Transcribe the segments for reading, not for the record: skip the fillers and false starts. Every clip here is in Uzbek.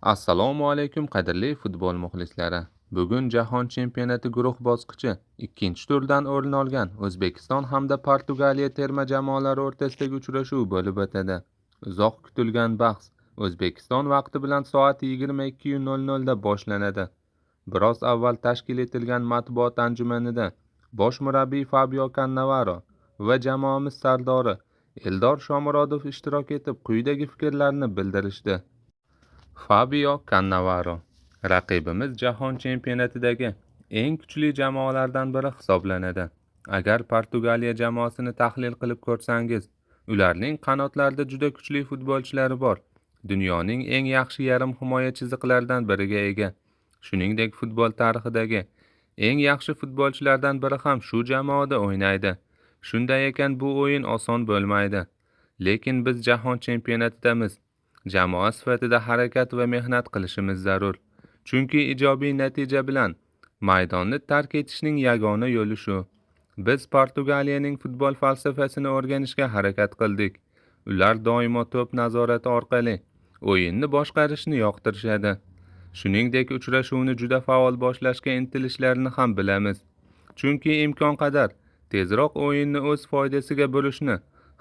Assalomu alaykum qadrli futbol muxlislari. Bugun Jahon chempionati guruh bosqichi ikkinchi turdan o'rin olgan O'zbekiston hamda Portugaliya terma jamoalari o'rtasidagi uchrashuv bo'lib o'tadi. Uzoq kutilgan bahs O'zbekiston vaqti bilan soat 22:00 da boshlanadi. Biroz avval tashkil etilgan matbuot anjumanida bosh murabbiy Fabio Cannavaro va jamoamiz sardori Eldor Shomurodov ishtirok etib quyidagi fikrlarni bildirishdi. Fabio Cannavaro: raqibimiz jahon chempionatidagi eng kuchli jamoalardan biri hisoblanadi. Agar Portugaliya jamoasini tahlil qilib ko'rsangiz, ularning qanotlarida juda kuchli futbolchilari bor. Dunyoning eng yaxshi yarim himoya chiziqlaridan biriga ega. Shuningdek, futbol tarixidagi eng yaxshi futbolchilardan biri ham shu jamoada o'ynaydi. Shunday ekan, bu o'yin oson bo'lmaydi. Lekin biz jahon chempionatidamiz. Jamoa sifatida harakat va mehnat qilishimiz zarur. Chunki ijobiy natija bilan maydonni tark etishning yagona yo'li shu. Biz Portugaliyaning futbol falsafasini o'rganishga harakat qildik. Ular doimo to'p nazorati orqali o'yinni boshqarishni yoqtirishadi. Shuningdek, uchrashuvni juda faol boshlashga intilishlarini ham bilamiz. Chunki imkon qadar tezroq o'yinni o'z foydasiga bo'lishni,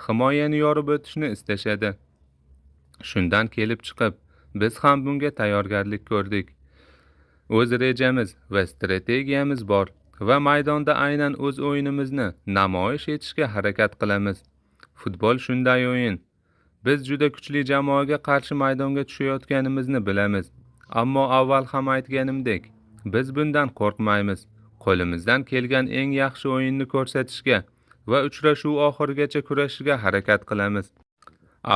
himoyani yorib o'tishni istashadi. Shundan kelib chiqib, biz ham bunga tayyorgarlik ko'rdik. O'z rejamiz va strategiyamiz bor va maydonda aynan o'z o'yinimizni namoyish etishga harakat qilamiz. Futbol shunday o'yin. Biz juda kuchli jamoaga qarshi maydonga tushayotganimizni bilamiz. Ammo avval ham aytganimdek, biz bundan qo'rqmaymiz. Qo'limizdan kelgan eng yaxshi o'yinni ko'rsatishga va uchrashuv oxirigacha kurashishga harakat qilamiz.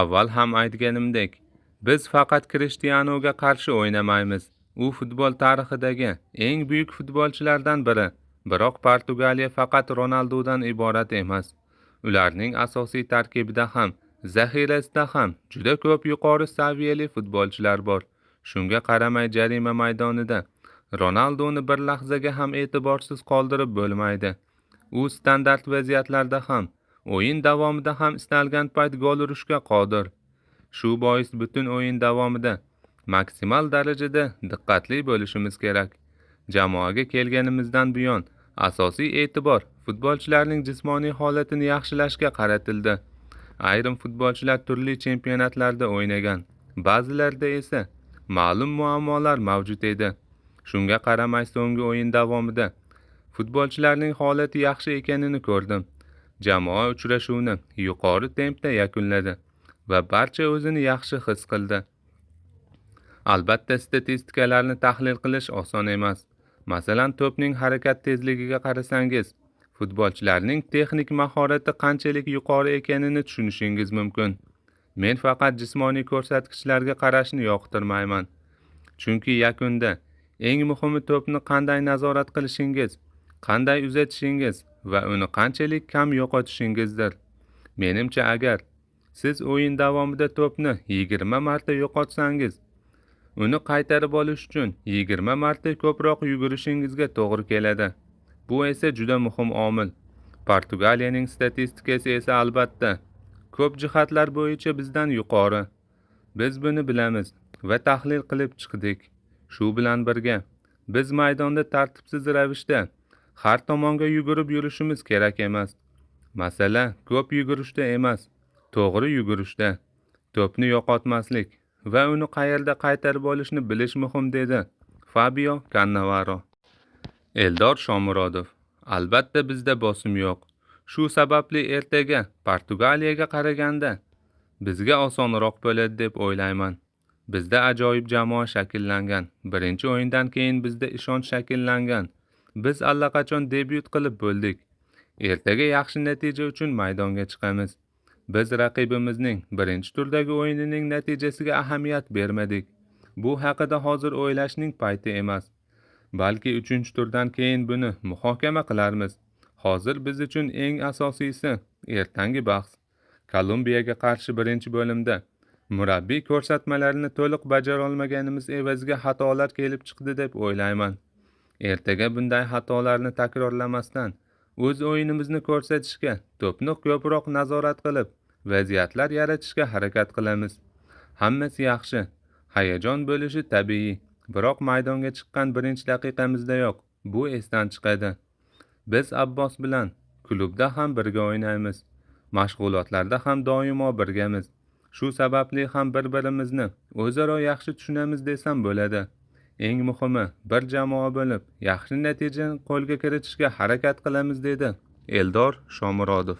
Avval ham aytganimdek, biz faqat Krishtianuga qarshi o'ynamaymiz. U futbol tarixidagi eng buyuk futbolchilardan biri. Biroq Portugaliya faqat Ronaldodan iborat emas. Ularning asosiy tarkibida ham, zaxirasida ham juda ko'p yuqori saviyali futbolchilar bor. Shunga qaramay jarima maydonida Ronaldoni bir lahzaga ham e'tiborsiz qoldirib bo'lmaydi. U standart vaziyatlarda ham, o'yin davomida ham istalgan payt gol urishga qodir. Shu bois butun o'yin davomida maksimal darajada diqqatli bo'lishimiz kerak. Jamoaga kelganimizdan buyon asosiy e'tibor futbolchilarning jismoniy holatini yaxshilashga qaratildi. Ayrim futbolchilar turli chempionatlarda o'ynagan, ba'zilarida esa ma'lum muammolar mavjud edi. Shunga qaramay so'nggi o'yin davomida futbolchilarning holati yaxshi ekanini ko'rdim. Jamoa uchrashuvni yuqori tempda yakunladi va barcha o'zini yaxshi his qildi. Albatta, statistikalarni tahlil qilish oson emas. Masalan, to'pning harakat tezligiga qarasangiz, futbolchilarning texnik mahorati qanchalik yuqori ekanini tushunishingiz mumkin. Men faqat jismoniy ko'rsatkichlarga qarashni yoqtirmayman. Chunki yakunda eng muhimi to'pni qanday nazorat qilishingiz, qanday uzatishingiz va uni qanchalik kam yo'qotishingizdir. Menimcha, agar siz o'yin davomida to'pni 20 marta yo'qotsangiz, uni qaytarib olish uchun 20 marta ko'proq yugurishingizga to'g'ri keladi. Bu esa juda muhim omil. Portugaliyaning statistikasi esa albatta ko'p jihatlar bo'yicha bizdan yuqori. Biz buni bilamiz va tahlil qilib chiqdik. Shu bilan birga, biz maydonda tartibsiz ravishda har tomonga yugurib yurishimiz kerak emas. Masala ko'p yugurishda emas, to'g'ri yugurishda. To'pni yo'qotmaslik va uni qayerda qaytarib olishni bilish muhim, dedi Fabio Cannavaro. Eldor Shomurodov: albatta bizda bosim yo'q. Shu sababli ertaga Portugaliyaga qaraganda bizga osonroq bo'ladi deb o'ylayman. Bizda ajoyib jamoa shakllangan. Birinchi o'yindan keyin bizda ishonch shakllangan. Biz allaqachon debyut qilib bo'ldik. Ertaga yaxshi natija uchun maydonga chiqamiz. Biz raqibimizning birinchi turdagi o'yinining natijasiga ahamiyat bermadik. Bu haqida hozir o'ylashning payti emas. Balki 3-turdan keyin buni muhokama qilarmiz. Hozir biz uchun eng asosiysi ertangi bahs. Kolumbiyaga qarshi birinchi bo'limda murabbiy ko'rsatmalarini to'liq bajara olmaganimiz evaziga xatolar kelib chiqdi deb o'ylayman. Ertaga bunday xatolarni takrorlamasdan o'z o'yinimizni ko'rsatishga, to'pni ko'proq nazorat qilib, vaziyatlar yaratishga harakat qilamiz. Hammasi yaxshi. Hayajon bo'lishi tabiiy, biroq maydonga chiqqan birinchi daqiqamizdayoq bu esdan chiqadi. Biz Abbos bilan klubda ham birga o'ynaymiz, mashg'ulotlarda ham doimo birgamiz. Shu sababli ham bir-birimizni o'zaro yaxshi tushunamiz desam bo'ladi. Eng muhimi, bir jamoa bo'lib, yaxshi natijani qo'lga kiritishga harakat qilamiz dedi Eldor Shomurodov.